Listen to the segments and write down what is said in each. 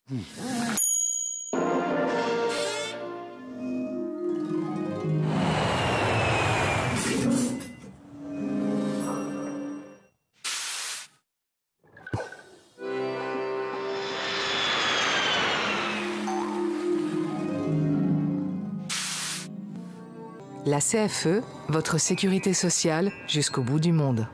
La CFE, votre sécurité sociale jusqu'au bout du monde.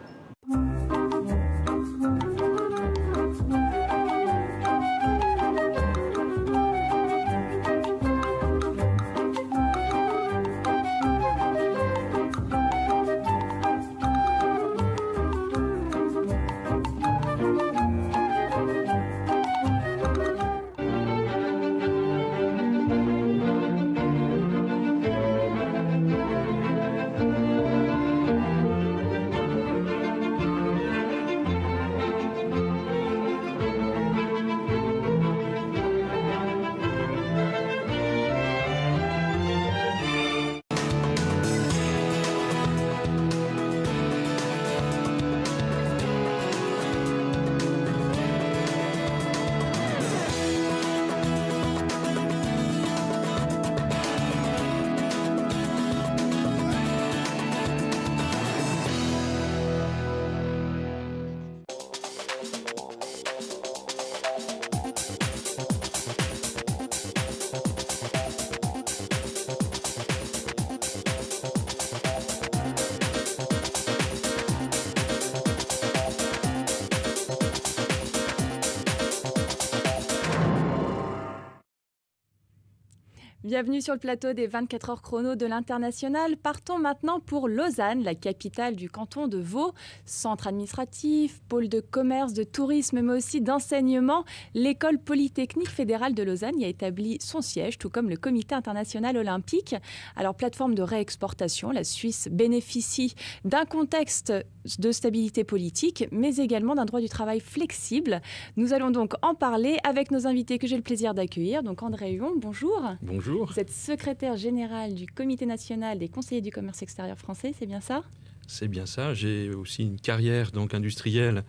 Bienvenue sur le plateau des 24 heures chrono de l'International. Partons maintenant pour Lausanne, la capitale du canton de Vaud. Centre administratif, pôle de commerce, de tourisme, mais aussi d'enseignement. L'École polytechnique fédérale de Lausanne y a établi son siège, tout comme le Comité international olympique. Alors, plateforme de réexportation, la Suisse bénéficie d'un contexte de stabilité politique, mais également d'un droit du travail flexible. Nous allons donc en parler avec nos invités que j'ai le plaisir d'accueillir. Donc, André Huon, bonjour. Bonjour. Vous êtes secrétaire général du Comité national des conseillers du commerce extérieur français, c'est bien ça? C'est bien ça. J'ai aussi une carrière donc industrielle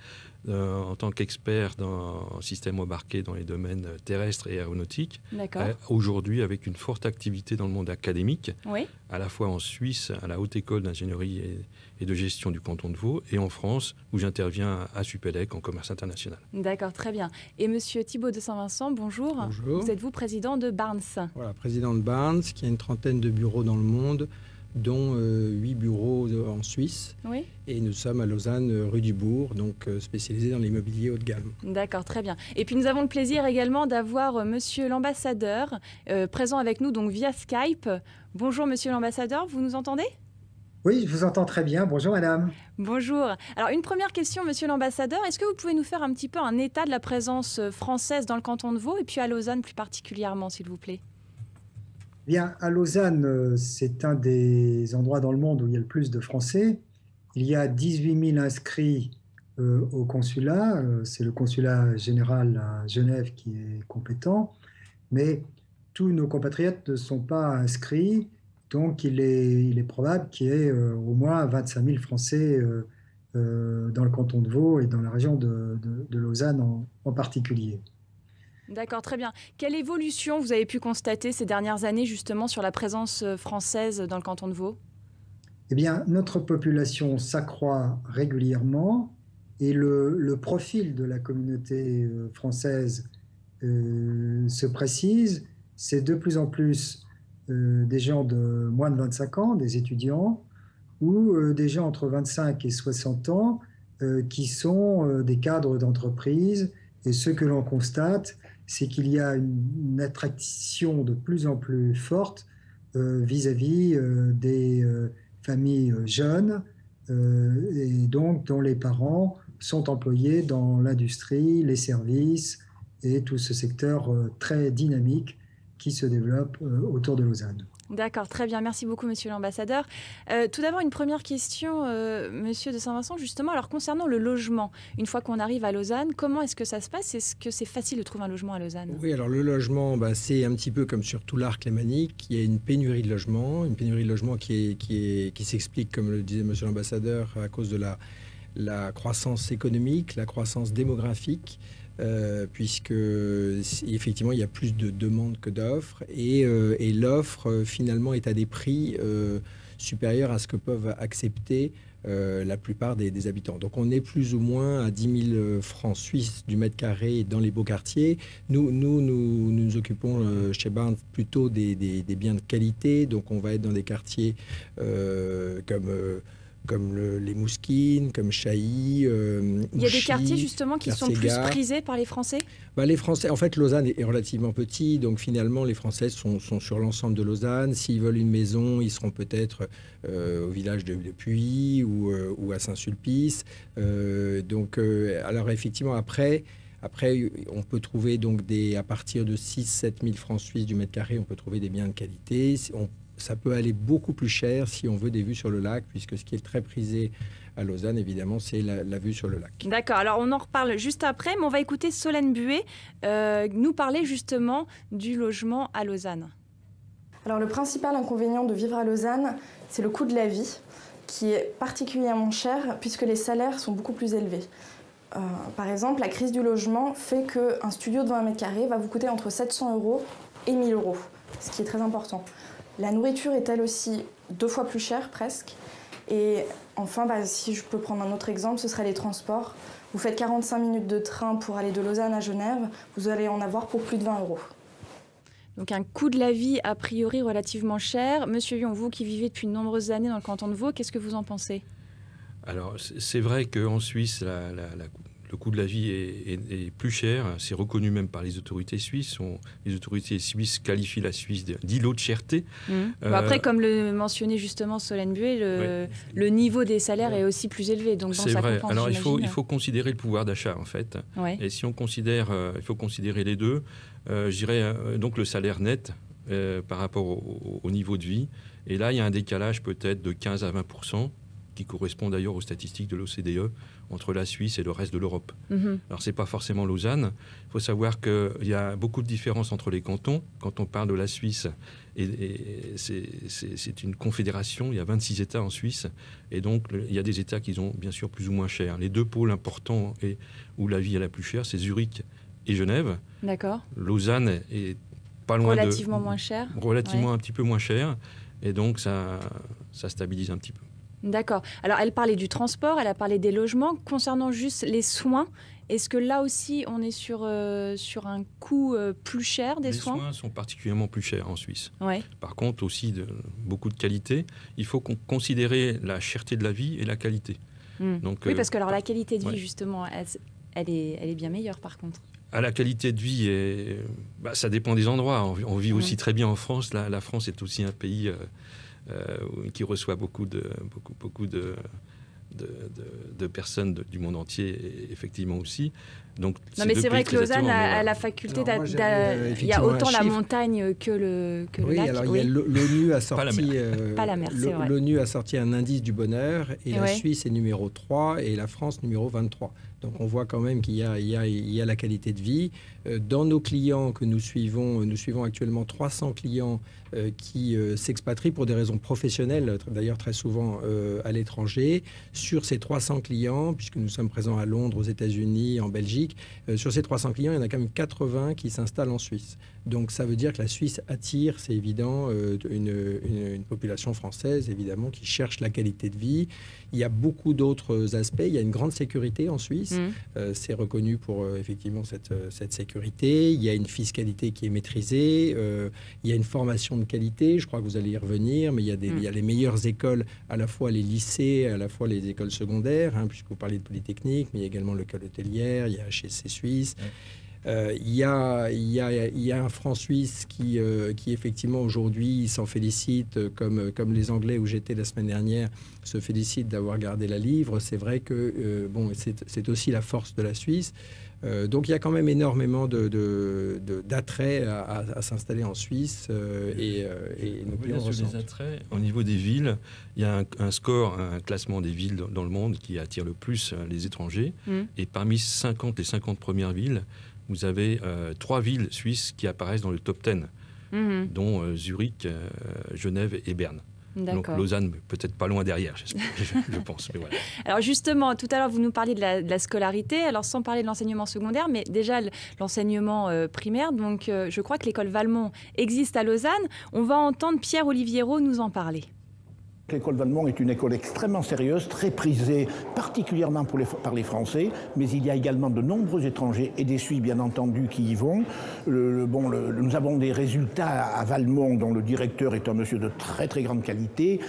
en tant qu'expert dans système embarqué dans les domaines terrestres et aéronautiques. D'accord. Aujourd'hui, avec une forte activité dans le monde académique, Oui. à la fois en Suisse, à la Haute École d'ingénierie et de gestion du canton de Vaud, et en France, où j'interviens à Supélec en commerce international. D'accord, très bien. Et Monsieur Thibault de Saint-Vincent, bonjour. Bonjour. Vous êtes vous président de Barnes? Voilà, président de Barnes, qui a une trentaine de bureaux dans le monde, dont 8 bureaux en Suisse. Oui. Et nous sommes à Lausanne, rue du Bourg, donc spécialisés dans l'immobilier haut de gamme. D'accord, très bien. Et puis nous avons le plaisir également d'avoir Monsieur l'ambassadeur présent avec nous donc via Skype. Bonjour Monsieur l'ambassadeur, vous nous entendez? Oui, je vous entends très bien. Bonjour madame. Bonjour. Alors une première question, Monsieur l'ambassadeur, est-ce que vous pouvez nous faire un petit peu un état de la présence française dans le canton de Vaud et puis à Lausanne plus particulièrement, s'il vous plaît? Bien, à Lausanne, c'est un des endroits dans le monde où il y a le plus de Français. Il y a 18 000 inscrits au consulat. C'est le consulat général à Genève qui est compétent. Mais tous nos compatriotes ne sont pas inscrits. Donc, il est probable qu'il y ait au moins 25 000 Français dans le canton de Vaud et dans la région de Lausanne en particulier. D'accord, très bien. Quelle évolution vous avez pu constater ces dernières années justement sur la présence française dans le canton de Vaud? Eh bien, notre population s'accroît régulièrement et le profil de la communauté française se précise. C'est de plus en plus des gens de moins de 25 ans, des étudiants, ou des gens entre 25 et 60 ans qui sont des cadres d'entreprise. Et ce que l'on constate, c'est qu'il y a une attraction de plus en plus forte vis-à-vis des familles jeunes et donc dont les parents sont employés dans l'industrie, les services et tout ce secteur très dynamique qui se développe autour de Lausanne. D'accord, très bien. Merci beaucoup, Monsieur l'ambassadeur. Tout d'abord, une première question, Monsieur de Saint-Vincent, justement. Alors, concernant le logement, une fois qu'on arrive à Lausanne, comment est-ce que ça se passe? Est-ce que c'est facile de trouver un logement à Lausanne? Oui, alors le logement, c'est un petit peu comme sur tout l'arc lémanique. Il y a une pénurie de logement, qui s'explique, comme le disait Monsieur l'ambassadeur, à cause de la croissance économique, la croissance démographique. puisque effectivement il y a plus de demandes que d'offres et l'offre finalement est à des prix supérieurs à ce que peuvent accepter la plupart des habitants. Donc on est plus ou moins à 10 000 francs suisses du mètre carré dans les beaux quartiers. Nous occupons chez Barnes plutôt des biens de qualité, donc on va être dans des quartiers comme les Mouskines, comme Chailly. Il y a des quartiers justement qui sont plus prisés par les Français ? Les Français, en fait, Lausanne est relativement petit, donc finalement, les Français sont sur l'ensemble de Lausanne. S'ils veulent une maison, ils seront peut-être au village de Puy ou à Saint-Sulpice. Alors effectivement, après, on peut trouver donc à partir de 6 000 à 7 000 francs suisses du mètre carré, on peut trouver des biens de qualité. Ça peut aller beaucoup plus cher si on veut des vues sur le lac, puisque ce qui est très prisé à Lausanne, évidemment, c'est la vue sur le lac. D'accord, alors on en reparle juste après, mais on va écouter Solène Buet nous parler justement du logement à Lausanne. Alors le principal inconvénient de vivre à Lausanne, c'est le coût de la vie, qui est particulièrement cher, puisque les salaires sont beaucoup plus élevés. Par exemple, la crise du logement fait qu'un studio de 20 mètres carrés va vous coûter entre 700 € et 1 000 €, ce qui est très important. La nourriture est elle aussi 2 fois plus chère presque. Et enfin, si je peux prendre un autre exemple, ce serait les transports. Vous faites 45 minutes de train pour aller de Lausanne à Genève, vous allez en avoir pour plus de 20 €. Donc un coût de la vie a priori relativement cher. Monsieur Yon, vous qui vivez depuis de nombreuses années dans le canton de Vaud, qu'est-ce que vous en pensez ? Alors c'est vrai qu'en Suisse, le coût de la vie est plus cher. C'est reconnu même par les autorités suisses. Les autorités suisses qualifient la Suisse d'îlot de cherté. Après, comme le mentionnait justement Solène Buet, le niveau des salaires est aussi plus élevé. Donc c'est vrai. Alors il faut considérer le pouvoir d'achat en fait. Ouais. Et si on considère, il faut considérer les deux. Je dirais donc le salaire net par rapport au niveau de vie. Et là, il y a un décalage peut-être de 15 à 20%. Qui correspond d'ailleurs aux statistiques de l'OCDE entre la Suisse et le reste de l'Europe. Alors, ce n'est pas forcément Lausanne. Il faut savoir qu'il y a beaucoup de différences entre les cantons. Quand on parle de la Suisse, c'est une confédération, il y a 26 États en Suisse, et donc il y a des États qui sont bien sûr plus ou moins chers. Les deux pôles importants où la vie est la plus chère, c'est Zurich et Genève. D'accord. Lausanne est pas loin relativement moins cher. Relativement un petit peu moins cher, et donc ça stabilise un petit peu. D'accord. Alors, elle parlait du transport, elle a parlé des logements. Concernant juste les soins, est-ce que là aussi, on est sur un coût plus cher des soins ? Les soins sont particulièrement plus chers en Suisse. Ouais. Par contre, aussi beaucoup de qualité. Il faut considérer la cherté de la vie et la qualité. Donc, oui, parce que alors, la qualité de vie, justement, elle est bien meilleure, par contre. La qualité de vie, ça dépend des endroits. On vit aussi très bien en France. La France est aussi un pays... qui reçoit beaucoup de personnes du monde entier, effectivement aussi. Donc, non, mais c'est vrai que Lausanne a la faculté il y a autant la montagne que le lac. Alors, l'ONU a sorti... pas la mer, c'est vrai. L'ONU a sorti un indice du bonheur, et la Suisse est numéro 3 et la France numéro 23. Donc on voit quand même qu'il y a la qualité de vie. Dans nos clients que nous suivons actuellement 300 clients qui s'expatrient pour des raisons professionnelles, d'ailleurs très souvent à l'étranger. Sur ces 300 clients, puisque nous sommes présents à Londres, aux États-Unis, en Belgique, sur ces 300 clients, il y en a quand même 80 qui s'installent en Suisse. Donc ça veut dire que la Suisse attire, c'est évident, une population française, évidemment, qui cherche la qualité de vie. Il y a beaucoup d'autres aspects. Il y a une grande sécurité en Suisse. C'est reconnu pour effectivement cette sécurité. Il y a une fiscalité qui est maîtrisée. Il y a une formation de qualité. Je crois que vous allez y revenir, mais il y a les meilleures écoles, à la fois les lycées, à la fois les écoles secondaires, puisque vous parlez de Polytechnique, mais il y a également l'école hôtelière, il y a HEC Suisse. Il y a un franc suisse qui effectivement aujourd'hui s'en félicite, comme les Anglais où j'étais la semaine dernière se félicitent d'avoir gardé la livre. C'est vrai que c'est aussi la force de la Suisse. Donc il y a quand même énormément d'attrait à s'installer en Suisse et nos clients ressentent. Sur les attraits, au niveau des villes, il y a un classement des villes dans le monde qui attire le plus les étrangers. Et parmi les 50 premières villes, vous avez 3 villes suisses qui apparaissent dans le top 10, dont Zurich, Genève et Berne. Donc Lausanne, peut-être pas loin derrière, je pense. Mais voilà. Alors justement, tout à l'heure, vous nous parliez de la scolarité. Alors sans parler de l'enseignement secondaire, mais déjà l'enseignement primaire. Donc je crois que l'école Valmont existe à Lausanne. On va entendre Pierre Oliviero nous en parler. L'école Valmont est une école extrêmement sérieuse, très prisée, particulièrement par les Français, mais il y a également de nombreux étrangers et des Suisses, bien entendu, qui y vont. Nous avons des résultats à Valmont, dont le directeur est un monsieur de très très grande qualité.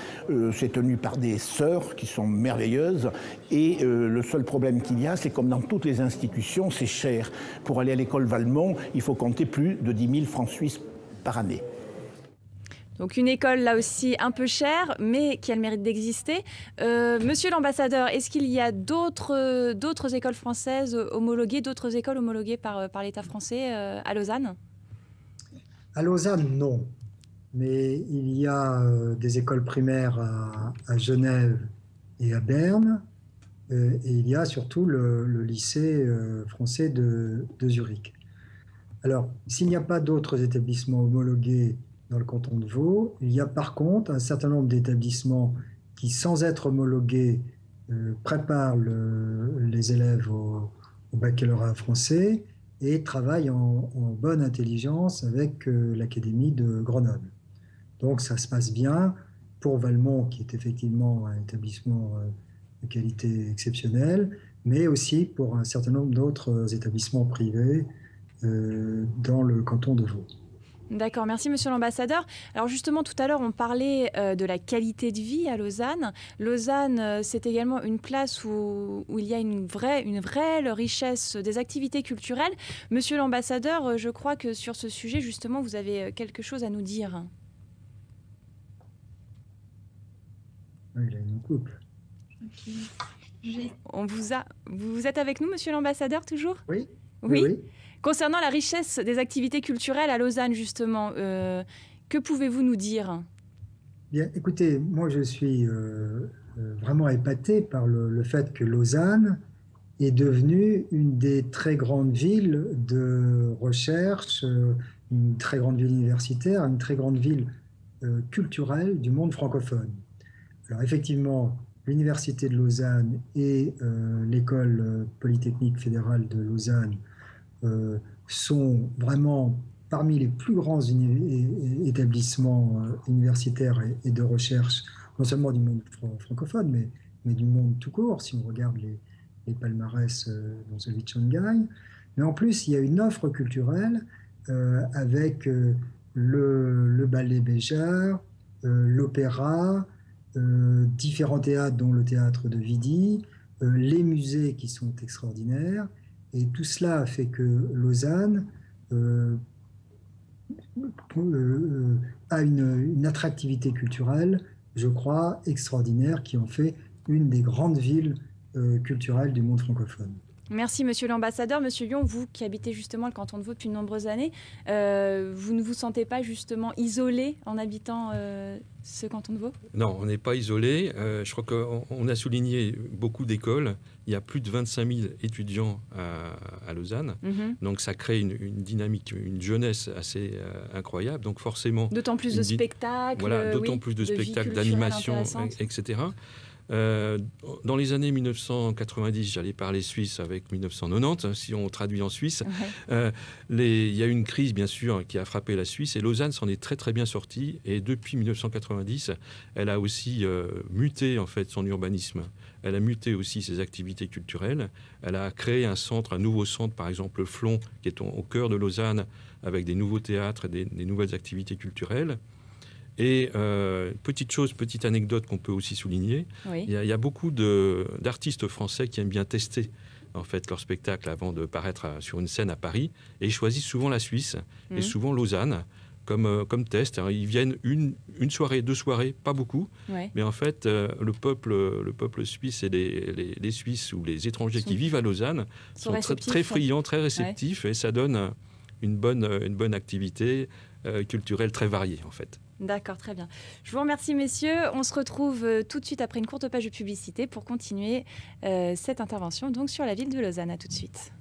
C'est tenu par des sœurs qui sont merveilleuses. Et le seul problème qu'il y a, c'est comme dans toutes les institutions, c'est cher. Pour aller à l'école Valmont, il faut compter plus de 10 000 francs suisses par année. Donc une école là aussi un peu chère, mais qui a le mérite d'exister. Monsieur l'ambassadeur, est-ce qu'il y a d'autres écoles françaises homologuées, d'autres écoles homologuées par l'État français à Lausanne? À Lausanne, non. Mais il y a des écoles primaires à Genève et à Berne. Et il y a surtout le lycée français de Zurich. Alors, s'il n'y a pas d'autres établissements homologués dans le canton de Vaud, il y a par contre un certain nombre d'établissements qui, sans être homologués, préparent les élèves au baccalauréat français et travaillent en bonne intelligence avec l'Académie de Grenoble. Donc ça se passe bien pour Valmont, qui est effectivement un établissement de qualité exceptionnelle, mais aussi pour un certain nombre d'autres établissements privés dans le canton de Vaud. D'accord, merci Monsieur l'ambassadeur. Alors justement, tout à l'heure, on parlait de la qualité de vie à Lausanne. Lausanne, c'est également une place où il y a une vraie richesse des activités culturelles. Monsieur l'ambassadeur, je crois que sur ce sujet, justement, vous avez quelque chose à nous dire. Oui, il a une coupe. Vous êtes avec nous, Monsieur l'ambassadeur, toujours ? Oui. Oui. Concernant la richesse des activités culturelles à Lausanne, justement, que pouvez-vous nous dire ? Bien, écoutez, moi je suis vraiment épaté par le fait que Lausanne est devenue une des très grandes villes de recherche, une très grande ville universitaire, une très grande ville culturelle du monde francophone. Alors effectivement, l'Université de Lausanne et l'École polytechnique fédérale de Lausanne sont vraiment parmi les plus grands établissements universitaires et de recherche, non seulement du monde francophone, mais du monde tout court, si on regarde les palmarès dans celui de Shanghai. Mais en plus, il y a une offre culturelle avec le ballet Béjart, l'opéra, différents théâtres, dont le théâtre de Vidi, les musées qui sont extraordinaires. Et tout cela a fait que Lausanne a une attractivité culturelle, je crois, extraordinaire, qui en fait une des grandes villes culturelles du monde francophone. Merci Monsieur l'ambassadeur. Monsieur Yon, vous qui habitez justement le canton de Vaud depuis de nombreuses années, vous ne vous sentez pas justement isolé en habitant ce canton de Vaud ? Non, on n'est pas isolé. Je crois qu'on a souligné beaucoup d'écoles. Il y a plus de 25 000 étudiants à Lausanne. Donc ça crée une dynamique, une jeunesse assez incroyable. Donc forcément... D'autant plus de spectacles. Voilà, d'autant plus de spectacles, d'animations, etc. Dans les années 1990, j'allais parler suisse avec 1990, si on traduit en suisse, il y a eu une crise, bien sûr, qui a frappé la Suisse, et Lausanne s'en est très très bien sortie, et depuis 1990, elle a aussi muté en fait son urbanisme, elle a muté aussi ses activités culturelles, elle a créé un nouveau centre, par exemple le Flon, qui est au cœur de Lausanne, avec des nouveaux théâtres, des nouvelles activités culturelles. Et petite anecdote qu'on peut aussi souligner, il y a beaucoup d'artistes français qui aiment bien tester en fait leur spectacle avant de paraître sur une scène à Paris, et ils choisissent souvent la Suisse et souvent Lausanne comme test. Alors, ils viennent une soirée, 2 soirées, pas beaucoup, mais en fait le peuple suisse et les Suisses ou les étrangers qui vivent à Lausanne sont très friands, très réceptifs, et ça donne une bonne activité culturelle très variée en fait. D'accord, très bien. Je vous remercie, messieurs. On se retrouve tout de suite après une courte page de publicité pour continuer cette intervention donc sur la ville de Lausanne. À tout de suite.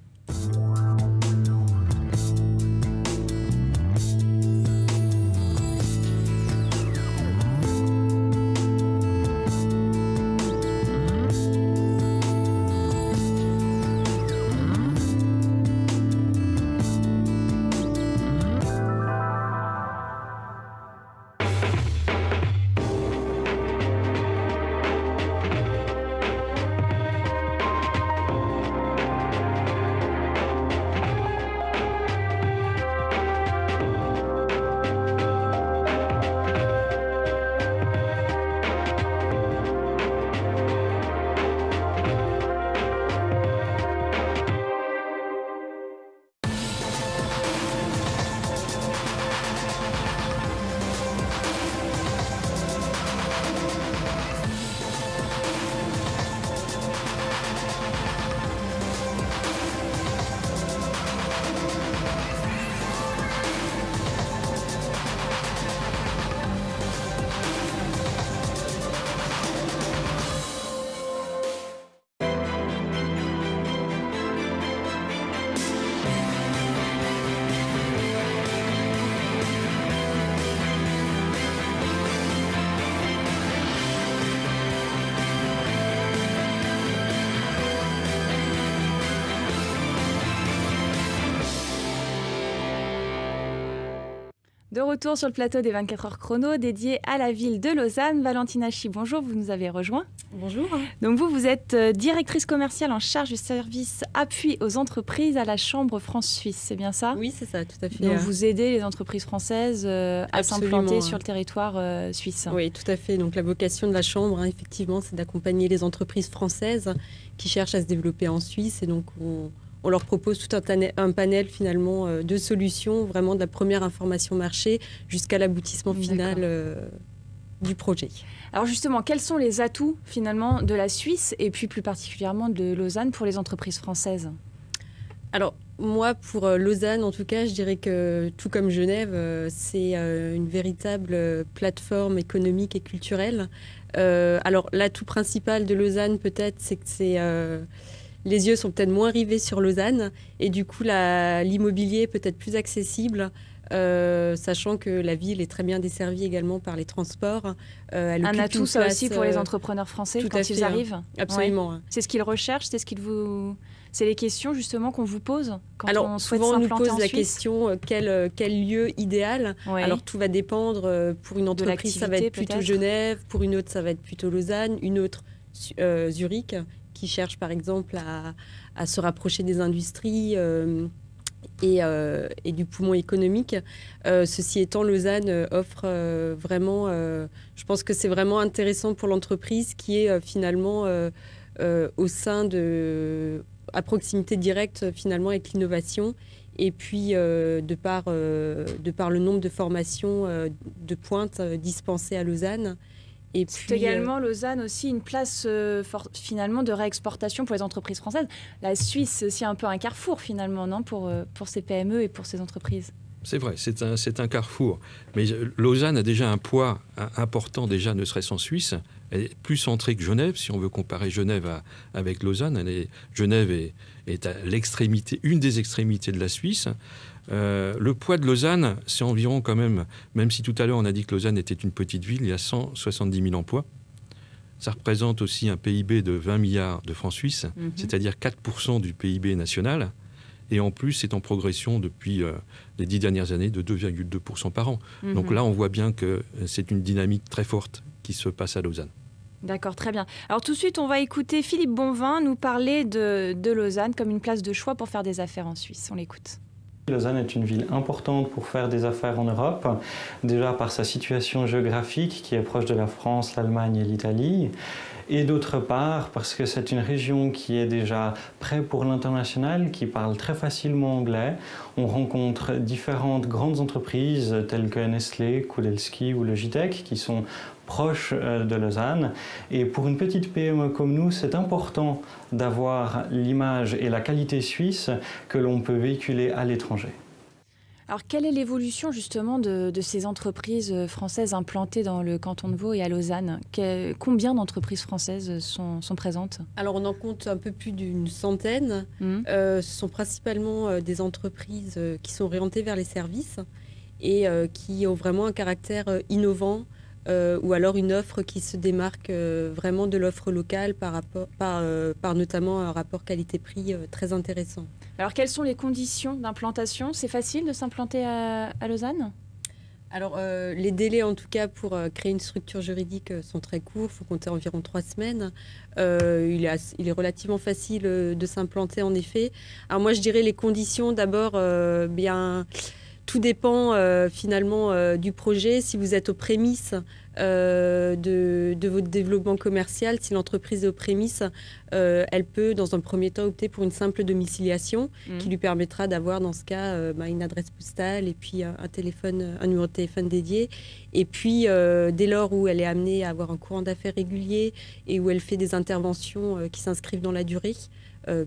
De retour sur le plateau des 24 heures chrono dédié à la ville de Lausanne. Valentine Hachi, bonjour, vous nous avez rejoint. Bonjour. Donc vous êtes directrice commerciale en charge du service appui aux entreprises à la Chambre France-Suisse, c'est bien ça? Oui, c'est ça, tout à fait. Donc vous aidez les entreprises françaises à s'implanter sur le territoire suisse. Oui, tout à fait. Donc la vocation de la Chambre, effectivement, c'est d'accompagner les entreprises françaises qui cherchent à se développer en Suisse. Et donc on leur propose tout un panel finalement de solutions, vraiment de la première information marché jusqu'à l'aboutissement final du projet. Alors justement, quels sont les atouts finalement de la Suisse et puis plus particulièrement de Lausanne pour les entreprises françaises? Alors moi, pour Lausanne en tout cas, je dirais que tout comme Genève, c'est une véritable plateforme économique et culturelle. Alors l'atout principal de Lausanne peut-être, c'est que les yeux sont peut-être moins rivés sur Lausanne et du coup l'immobilier est peut-être plus accessible, sachant que la ville est très bien desservie également par les transports. Un atout ça aussi pour les entrepreneurs français quand ils arrivent. Absolument. Ouais. C'est ce qu'ils recherchent, c'est les questions justement qu'on vous pose quand on souhaite souvent on nous s'implanter pose la question quel lieu idéal. Ouais. Alors tout va dépendre. Pour une entreprise, ça va être plutôt Genève. Pour une autre, ça va être plutôt Lausanne. Une autre, Zurich, qui cherche par exemple à se rapprocher des industries et du poumon économique. Ceci étant, Lausanne offre vraiment, je pense que c'est vraiment intéressant pour l'entreprise qui est finalement au sein à proximité directe finalement avec l'innovation. Et puis, de par le nombre de formations de pointe dispensées à Lausanne. Et c'est puis, également Lausanne aussi une place finalement de réexportation pour les entreprises françaises. La Suisse, c'est aussi un peu un carrefour finalement, non, pour ces PME et pour ces entreprises. C'est vrai, c'est un carrefour. Mais Lausanne a déjà un poids important, déjà, ne serait-ce en Suisse. Elle est plus centrée que Genève, si on veut comparer Genève avec Lausanne. Genève est à l'extrémité, une des extrémités de la Suisse. Le poids de Lausanne, c'est environ quand même si tout à l'heure on a dit que Lausanne était une petite ville, il y a 170 000 emplois. Ça représente aussi un PIB de 20 milliards de francs suisses, c'est-à-dire 4% du PIB national. Et en plus, c'est en progression depuis les 10 dernières années de 2,2% par an. Donc là, on voit bien que c'est une dynamique très forte qui se passe à Lausanne. D'accord, très bien. Alors tout de suite, on va écouter Philippe Bonvin nous parler de Lausanne comme une place de choix pour faire des affaires en Suisse. On l'écoute. Lausanne est une ville importante pour faire des affaires en Europe, déjà par sa situation géographique qui est proche de la France, l'Allemagne et l'Italie, et d'autre part parce que c'est une région qui est déjà prête pour l'international, qui parle très facilement anglais. On rencontre différentes grandes entreprises telles que Nestlé, Kudelski ou Logitech qui sont proches de Lausanne. Et pour une petite PME comme nous, c'est important d'avoir l'image et la qualité suisse que l'on peut véhiculer à l'étranger. Alors, quelle est l'évolution justement de ces entreprises françaises implantées dans le canton de Vaud et à Lausanne? Combien d'entreprises françaises sont présentes? Alors, on en compte un peu plus d'une centaine. Ce sont principalement des entreprises qui sont orientées vers les services et qui ont vraiment un caractère innovant. Ou alors une offre qui se démarque vraiment de l'offre locale par notamment un rapport qualité-prix très intéressant. Alors, quelles sont les conditions d'implantation? C'est facile de s'implanter à Lausanne? Alors, les délais, en tout cas, pour créer une structure juridique sont très courts. Il faut compter environ 3 semaines. Il est relativement facile de s'implanter, en effet. Alors, moi, je dirais les conditions, d'abord, tout dépend finalement du projet. Si vous êtes aux prémices de votre développement commercial, si l'entreprise est aux prémices, elle peut dans un premier temps opter pour une simple domiciliation qui lui permettra d'avoir dans ce cas une adresse postale et puis un numéro de téléphone dédié. Et puis dès lors où elle est amenée à avoir un courant d'affaires régulier et où elle fait des interventions qui s'inscrivent dans la durée,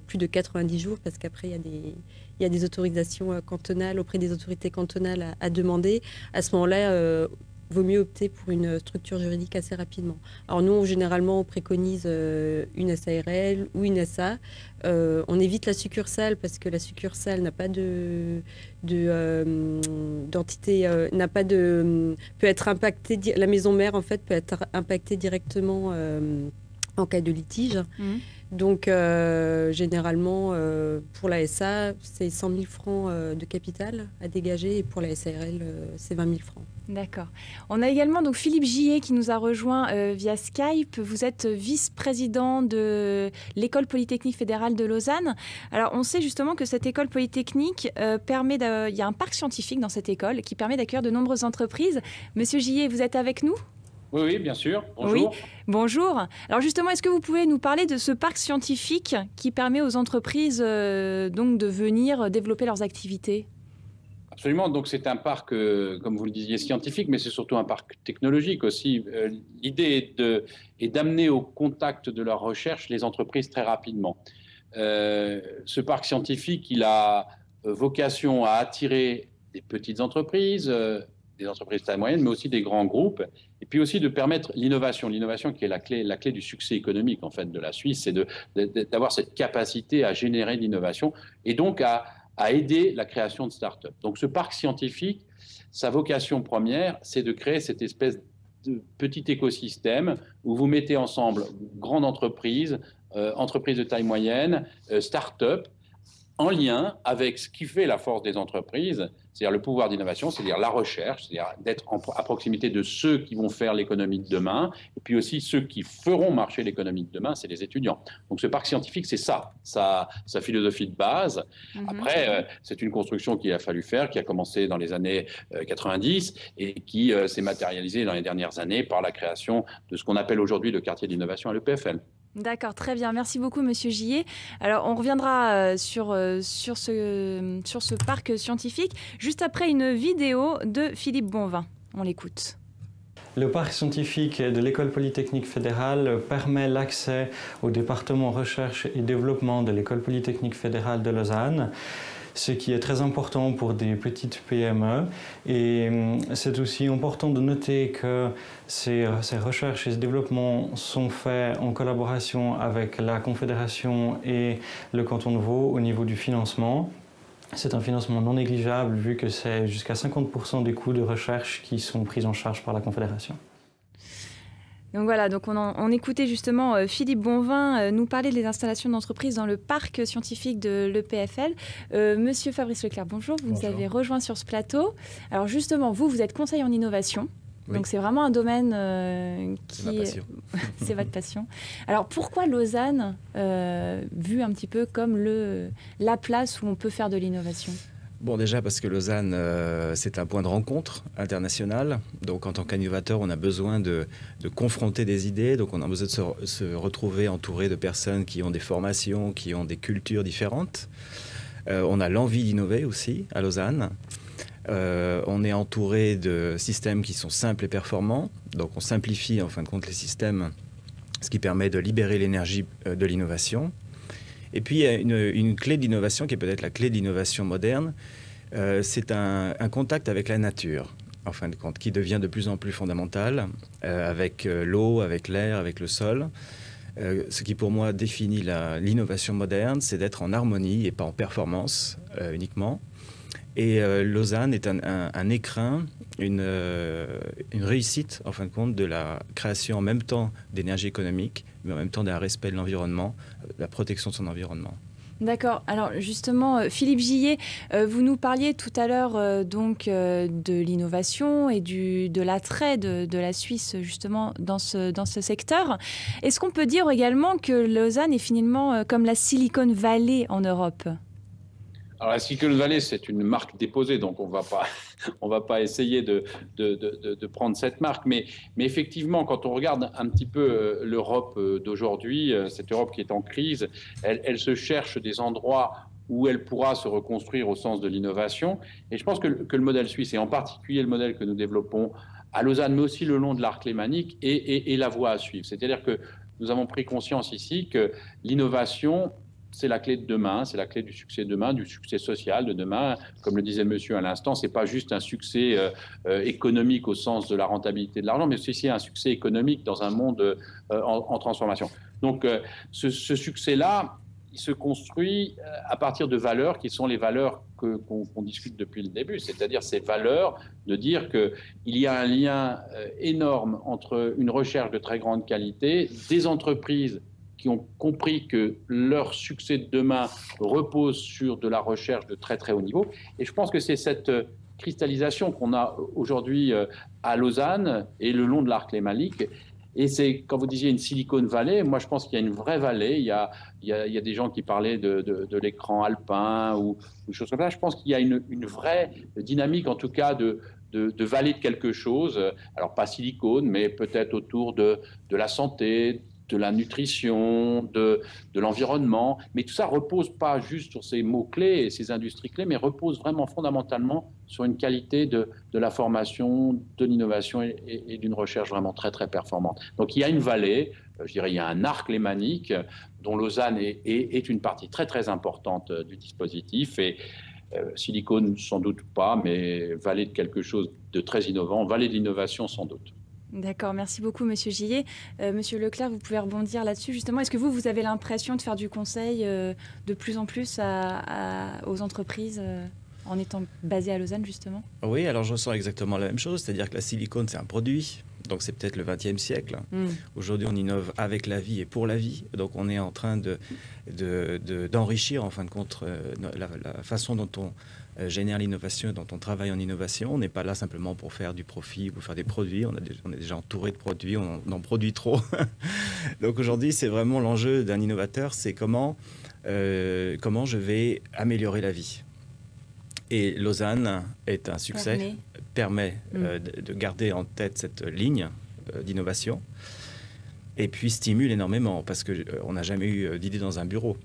plus de 90 jours, parce qu'après il y a des autorisations cantonales auprès des autorités cantonales à demander. À ce moment-là, vaut mieux opter pour une structure juridique assez rapidement. Alors nous, généralement, on préconise une SARL ou une SA. On évite la succursale parce que la succursale n'a pas d'entité, peut être impactée. La maison mère, en fait, peut être impactée directement en cas de litige. Donc, généralement, pour la SA, c'est 100 000 francs de capital à dégager et pour la SARL, c'est 20 000 francs. D'accord. On a également donc Philippe Gillet qui nous a rejoint via Skype. Vous êtes vice-président de l'École polytechnique fédérale de Lausanne. Alors, on sait justement que cette école polytechnique il y a un parc scientifique dans cette école qui permet d'accueillir de nombreuses entreprises. Monsieur Gillet, vous êtes avec nous ? Oui, oui, bien sûr. Bonjour. Oui, bonjour. Alors justement, est-ce que vous pouvez nous parler de ce parc scientifique qui permet aux entreprises donc de venir développer leurs activités ? Absolument. Donc c'est un parc, comme vous le disiez, scientifique, mais c'est surtout un parc technologique aussi. L'idée est d'amener au contact de leur recherche les entreprises très rapidement. Ce parc scientifique, il a vocation à attirer des petites entreprises, des entreprises de taille moyenne, mais aussi des grands groupes, et puis aussi de permettre l'innovation. L'innovation qui est la clé du succès économique en fait de la Suisse, c'est d'avoir cette capacité à générer de l'innovation et donc à aider la création de start-up. Donc ce parc scientifique, sa vocation première, c'est de créer cette espèce de petit écosystème où vous mettez ensemble grandes entreprises, entreprises de taille moyenne, start-up, en lien avec ce qui fait la force des entreprises, c'est-à-dire le pouvoir d'innovation, c'est-à-dire la recherche, c'est-à-dire d'être à proximité de ceux qui vont faire l'économie de demain, et puis aussi ceux qui feront marcher l'économie de demain, c'est les étudiants. Donc ce parc scientifique, c'est ça, sa philosophie de base. Après, c'est une construction qu'il a fallu faire, qui a commencé dans les années 90 et qui s'est matérialisée dans les dernières années par la création de ce qu'on appelle aujourd'hui le quartier d'innovation à l'EPFL. D'accord, très bien. Merci beaucoup, Monsieur Gillet. Alors, on reviendra sur ce parc scientifique juste après une vidéo de Philippe Bonvin. On l'écoute. Le parc scientifique de l'École polytechnique fédérale permet l'accès au département recherche et développement de l'École polytechnique fédérale de Lausanne, ce qui est très important pour des petites PME. Et c'est aussi important de noter que ces recherches et ce développement sont faits en collaboration avec la Confédération et le canton de Vaud au niveau du financement. C'est un financement non négligeable vu que c'est jusqu'à 50% des coûts de recherche qui sont pris en charge par la Confédération. Donc voilà, donc on écoutait justement Philippe Bonvin nous parler des installations d'entreprises dans le parc scientifique de l'EPFL. Monsieur Fabrice Leclerc, bonjour, vous nous avez rejoint sur ce plateau. Alors justement, vous êtes conseiller en innovation. Oui. Donc c'est vraiment un domaine qui est... C'est votre passion. Alors pourquoi Lausanne, vu un petit peu comme la place où on peut faire de l'innovation ? Bon, déjà parce que Lausanne, c'est un point de rencontre international. Donc, en tant qu'innovateur, on a besoin de confronter des idées. Donc, on a besoin de se retrouver entouré de personnes qui ont des formations, qui ont des cultures différentes. On a l'envie d'innover aussi à Lausanne. On est entouré de systèmes qui sont simples et performants. Donc, on simplifie, en fin de compte, les systèmes, ce qui permet de libérer l'énergie de l'innovation. Et puis, il y a une clé d'innovation qui est peut-être la clé d'innovation moderne. C'est un contact avec la nature, en fin de compte, qui devient de plus en plus fondamental, avec l'eau, avec l'air, avec le sol. Ce qui, pour moi, définit l'innovation moderne, c'est d'être en harmonie et pas en performance uniquement. Et Lausanne est un écrin, une réussite, en fin de compte, de la création en même temps d'énergie économique, mais en même temps d'un respect de l'environnement, de la protection de son environnement. D'accord. Alors justement, Philippe Gillet, vous nous parliez tout à l'heure donc de l'innovation et de l'attrait de la Suisse justement dans ce secteur. Est-ce qu'on peut dire également que Lausanne est finalement comme la Silicon Valley en Europe ? Alors la Silicon Valley, c'est une marque déposée, donc on va pas essayer de prendre cette marque. Mais effectivement, quand on regarde un petit peu l'Europe d'aujourd'hui, cette Europe qui est en crise, elle se cherche des endroits où elle pourra se reconstruire au sens de l'innovation. Et je pense que le modèle suisse, et en particulier le modèle que nous développons à Lausanne, mais aussi le long de l'arc lémanique, est la voie à suivre. C'est-à-dire que nous avons pris conscience ici que l'innovation, c'est la clé de demain, c'est la clé du succès de demain, du succès social de demain. Comme le disait monsieur à l'instant, ce n'est pas juste un succès économique au sens de la rentabilité de l'argent, mais c'est aussi un succès économique dans un monde en transformation. Donc ce succès-là, il se construit à partir de valeurs qui sont les valeurs qu'on discute depuis le début, c'est-à-dire ces valeurs de dire qu'il y a un lien énorme entre une recherche de très grande qualité, des entreprises qui ont compris que leur succès de demain repose sur de la recherche de très très haut niveau. Et je pense que c'est cette cristallisation qu'on a aujourd'hui à Lausanne et le long de l'arc lémanique. Et c'est, quand vous disiez une Silicon Valley, moi je pense qu'il y a une vraie vallée. Il y a des gens qui parlaient de l'écran alpin ou des choses comme ça. Je pense qu'il y a une vraie dynamique, en tout cas, de vallée de quelque chose. Alors pas silicone, mais peut-être autour de la santé, de la nutrition, de l'environnement. Mais tout ça ne repose pas juste sur ces mots-clés et ces industries clés, mais repose vraiment fondamentalement sur une qualité de la formation, de l'innovation et d'une recherche vraiment très, très performante. Donc il y a une vallée, je dirais, il y a un arc lémanique dont Lausanne est une partie très, très importante du dispositif. Et silicone, sans doute pas, mais vallée de quelque chose de très innovant, vallée de l'innovation, sans doute. D'accord, merci beaucoup Monsieur Gillet. Monsieur Leclerc, vous pouvez rebondir là-dessus justement. Est-ce que vous avez l'impression de faire du conseil de plus en plus aux entreprises en étant basé à Lausanne justement? Oui, alors je ressens exactement la même chose, c'est-à-dire que la silicone c'est un produit, donc c'est peut-être le XXe siècle. Aujourd'hui on innove avec la vie et pour la vie, donc on est en train d'enrichir en fin de compte la façon dont on génère l'innovation, dont on travaille en innovation. On n'est pas là simplement pour faire du profit ou pour faire des produits. On est déjà entouré de produits, on en produit trop. Donc aujourd'hui, c'est vraiment l'enjeu d'un innovateur, c'est comment je vais améliorer la vie. Et Lausanne est un succès, permet de garder en tête cette ligne d'innovation et puis stimule énormément parce qu'on n'a jamais eu d'idée dans un bureau.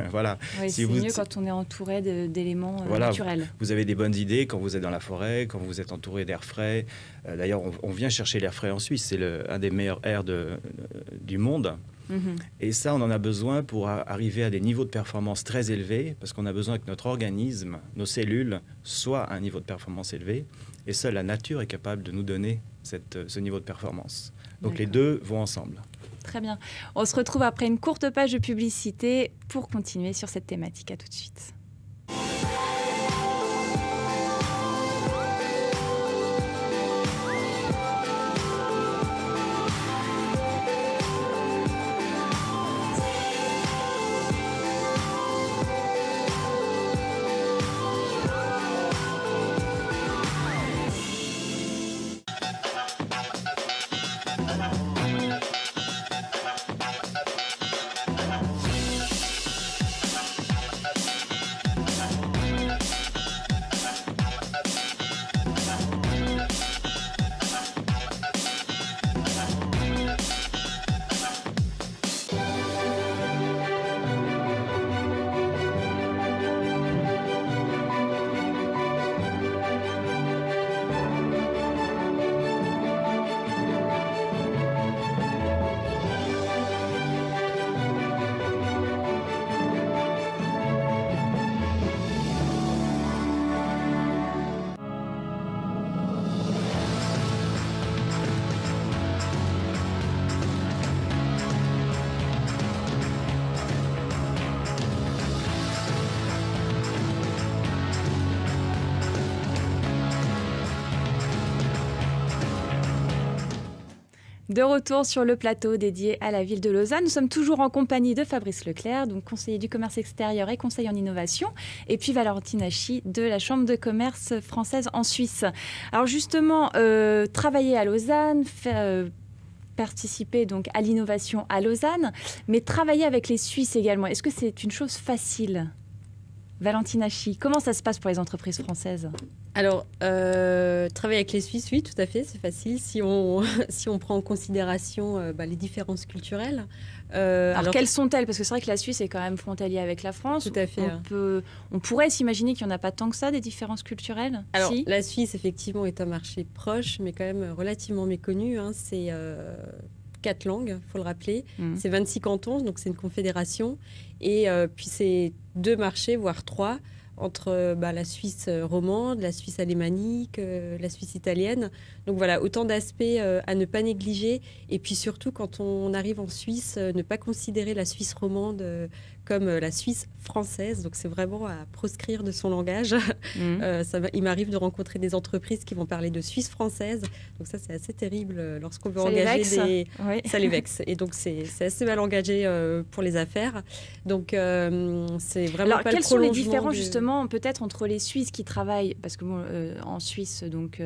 Voilà. Oui, c'est mieux quand on est entouré d'éléments naturels. Vous avez des bonnes idées quand vous êtes dans la forêt, quand vous êtes entouré d'air frais. D'ailleurs, on vient chercher l'air frais en Suisse. C'est un des meilleurs airs du monde. Et ça, on en a besoin pour arriver à des niveaux de performance très élevés, parce qu'on a besoin que notre organisme, nos cellules, soient à un niveau de performance élevé. Et seule la nature est capable de nous donner ce niveau de performance. Donc les deux vont ensemble. Très bien. On se retrouve après une courte page de publicité pour continuer sur cette thématique. À tout de suite. De retour sur le plateau dédié à la ville de Lausanne. Nous sommes toujours en compagnie de Fabrice Leclerc, donc conseiller du commerce extérieur et conseiller en innovation, et puis Valentine Hachi de la Chambre de commerce française en Suisse. Alors justement, travailler à Lausanne, participer donc à l'innovation à Lausanne, mais travailler avec les Suisses également, est-ce que c'est une chose facile? Valentine Hachi, comment ça se passe pour les entreprises françaises? Alors, travailler avec les Suisses, oui, tout à fait, c'est facile si on prend en considération les différences culturelles. Alors quelles sont-elles? Parce que c'est vrai que la Suisse est quand même frontalier avec la France. Tout à fait. On pourrait s'imaginer qu'il n'y en a pas tant que ça, des différences culturelles. Alors, la Suisse, effectivement, est un marché proche, mais quand même relativement méconnu. Hein. C'est 4 langues, il faut le rappeler. C'est 26 cantons, donc c'est une confédération. Et puis c'est 2 marchés, voire 3, entre la Suisse romande, la Suisse alémanique, la Suisse italienne. Donc voilà, autant d'aspects à ne pas négliger. Et puis surtout, quand on arrive en Suisse, ne pas considérer la Suisse romande comme la Suisse française. Donc c'est vraiment à proscrire de son langage. Il m'arrive de rencontrer des entreprises qui vont parler de Suisse française. Donc ça, c'est assez terrible lorsqu'on veut engager des... Oui. Ça les vexe. Et donc c'est assez mal engagé pour les affaires. Donc c'est vraiment Alors, pas le quels sont les prolongement différences justement peut-être entre les Suisses qui travaillent, parce que en Suisse donc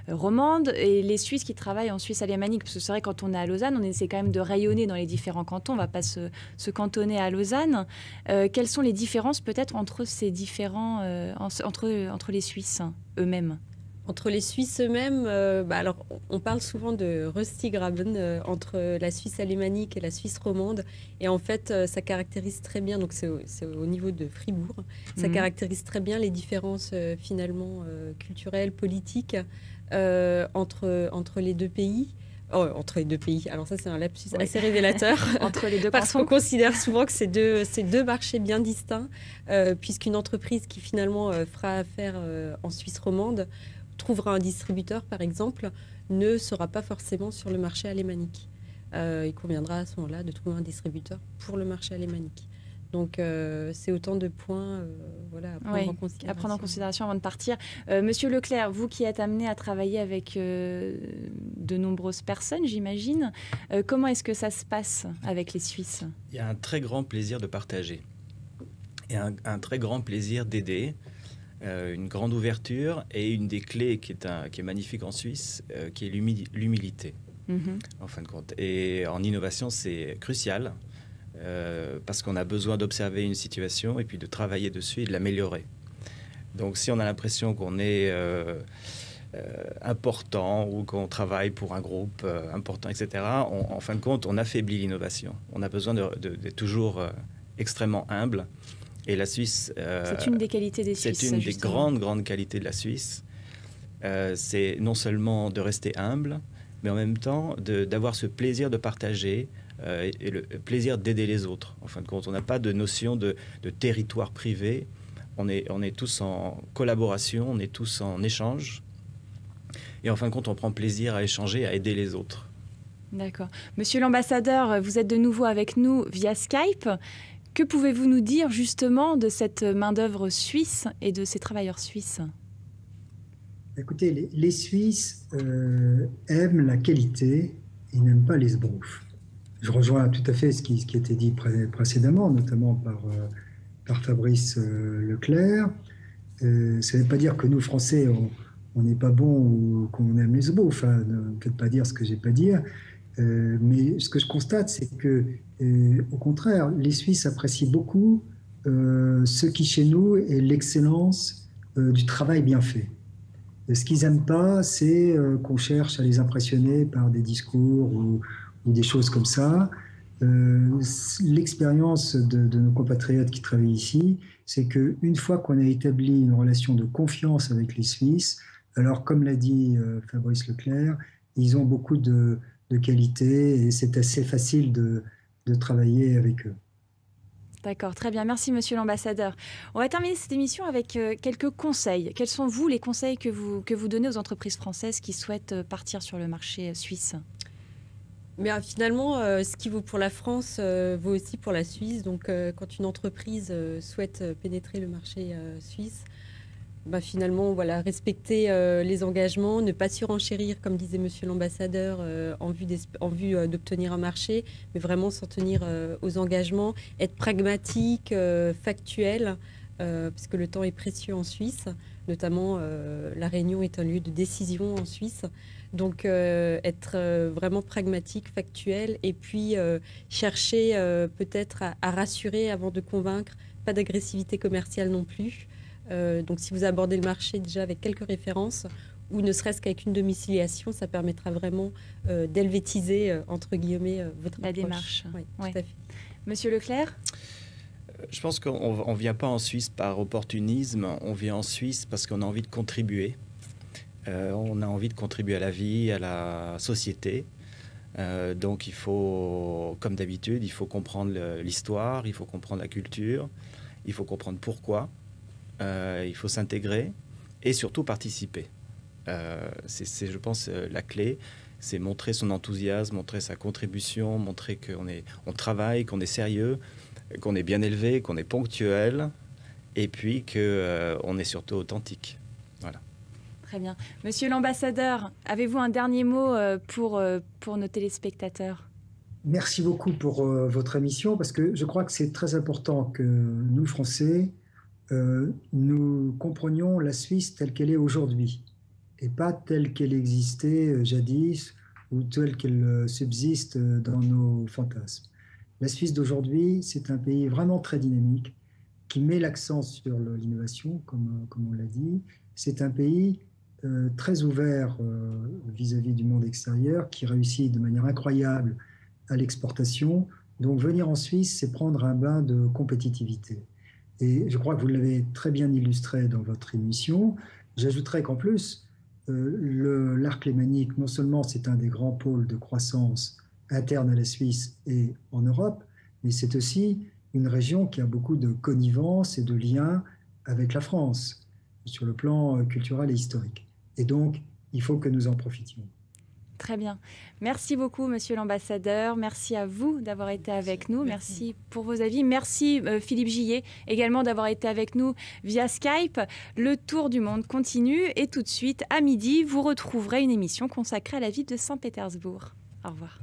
romande, et les Suisses qui travaillent en Suisse alémanique, parce que c'est vrai quand on est à Lausanne, on essaie quand même de rayonner dans les différents cantons, on ne va pas se cantonner à Lausanne. Quelles sont les différences peut-être entre ces différents entre les Suisses eux-mêmes? Entre les Suisses eux-mêmes, alors on parle souvent de Röstigraben entre la Suisse alémanique et la Suisse romande. Et en fait, ça caractérise très bien, donc c'est au niveau de Fribourg, ça caractérise très bien les différences finalement culturelles, politiques entre les deux pays. Entre les deux pays. Alors ça, c'est un lapsus assez révélateur. Entre les deux parce qu'on considère souvent que c'est deux marchés bien distincts, puisqu'une entreprise qui finalement fera affaire en Suisse romande trouvera un distributeur, par exemple, ne sera pas forcément sur le marché alémanique. Il conviendra à ce moment-là de trouver un distributeur pour le marché alémanique. Donc, c'est autant de points à prendre en considération avant de partir. Monsieur Leclerc, vous qui êtes amené à travailler avec de nombreuses personnes, j'imagine, comment est-ce que ça se passe avec les Suisses? Il y a un très grand plaisir de partager et un très grand plaisir d'aider. Une grande ouverture et une des clés qui est magnifique en Suisse, qui est l'humilité, en fin de compte. Et en innovation, c'est crucial parce qu'on a besoin d'observer une situation et puis de travailler dessus et de l'améliorer. Donc si on a l'impression qu'on est important ou qu'on travaille pour un groupe important, etc., en fin de compte, on affaiblit l'innovation. On a besoin d'être toujours extrêmement humble. Et la Suisse... c'est une des qualités des Suisses. C'est une des grandes qualités de la Suisse. C'est non seulement de rester humble, mais en même temps d'avoir ce plaisir de partager et le plaisir d'aider les autres. En fin de compte, on n'a pas de notion de territoire privé. On est tous en collaboration, on est tous en échange. Et en fin de compte, on prend plaisir à échanger, à aider les autres. D'accord. Monsieur l'ambassadeur, vous êtes de nouveau avec nous via Skype. Que pouvez-vous nous dire justement de cette main-d'œuvre suisse et de ces travailleurs suisses? Écoutez, les Suisses aiment la qualité et n'aiment pas les sbroufs. Je rejoins tout à fait ce qui a été dit précédemment, notamment par Fabrice Leclerc. Ça ne veut pas dire que nous, Français, on n'est pas bons ou qu'on aime les sbroufs. Hein. Ne faites pas dire ce que je n'ai pas dit. Mais ce que je constate, c'est que, au contraire, les Suisses apprécient beaucoup ce qui, chez nous, est l'excellence du travail bien fait. Ce qu'ils n'aiment pas, c'est qu'on cherche à les impressionner par des discours ou des choses comme ça. L'expérience de nos compatriotes qui travaillent ici, c'est qu'une fois qu'on a établi une relation de confiance avec les Suisses, alors comme l'a dit Fabrice Leclerc, ils ont beaucoup de qualité et c'est assez facile de travailler avec eux. D'accord, très bien. Merci, monsieur l'ambassadeur. On va terminer cette émission avec quelques conseils. Quels sont, vous, les conseils que vous donnez aux entreprises françaises qui souhaitent partir sur le marché suisse? Mais finalement, ce qui vaut pour la France vaut aussi pour la Suisse. Donc, quand une entreprise souhaite pénétrer le marché suisse, finalement, voilà, respecter les engagements, ne pas surenchérir, comme disait monsieur l'ambassadeur, en vue d'obtenir un marché, mais vraiment s'en tenir aux engagements, être pragmatique, factuel, parce que le temps est précieux en Suisse, notamment la Réunion est un lieu de décision en Suisse. Donc, être vraiment pragmatique, factuel, et puis chercher peut-être à rassurer avant de convaincre, pas d'agressivité commerciale non plus. Donc, si vous abordez le marché déjà avec quelques références, ou ne serait-ce qu'avec une domiciliation, ça permettra vraiment d'helvétiser, entre guillemets, votre la démarche. Oui, ouais. Tout à fait. Monsieur Leclerc ? Je pense qu'on ne vient pas en Suisse par opportunisme, on vient en Suisse parce qu'on a envie de contribuer. On a envie de contribuer à la vie, à la société. Donc il faut, comme d'habitude, il faut comprendre l'histoire, il faut comprendre la culture, il faut comprendre pourquoi, il faut s'intégrer et surtout participer. C'est, je pense, la clé. c'est montrer son enthousiasme, montrer sa contribution, montrer qu'on travaille, qu'on est sérieux, qu'on est bien élevé, qu'on est ponctuel, et puis qu'on est surtout authentique. Voilà. Très bien. Monsieur l'ambassadeur, avez-vous un dernier mot pour nos téléspectateurs ? Merci beaucoup pour votre émission, parce que je crois que c'est très important que nous, Français, nous comprenions la Suisse telle qu'elle est aujourd'hui, et pas telle qu'elle existait jadis, ou telle qu'elle subsiste dans nos fantasmes. La Suisse d'aujourd'hui, c'est un pays vraiment très dynamique, qui met l'accent sur l'innovation, comme on l'a dit. C'est un pays très ouvert vis-à-vis du monde extérieur, qui réussit de manière incroyable à l'exportation. Donc venir en Suisse, c'est prendre un bain de compétitivité. Et je crois que vous l'avez très bien illustré dans votre émission. J'ajouterais qu'en plus, l'arc lémanique, non seulement c'est un des grands pôles de croissance interne à la Suisse et en Europe, mais c'est aussi une région qui a beaucoup de connivence et de liens avec la France, sur le plan culturel et historique. Et donc, il faut que nous en profitions. Très bien. Merci beaucoup, monsieur l'ambassadeur. Merci à vous d'avoir été avec nous. Merci pour vos avis. Merci, Philippe Gillet, également d'avoir été avec nous via Skype. Le tour du monde continue et tout de suite, à midi, vous retrouverez une émission consacrée à la ville de Saint-Pétersbourg. Au revoir.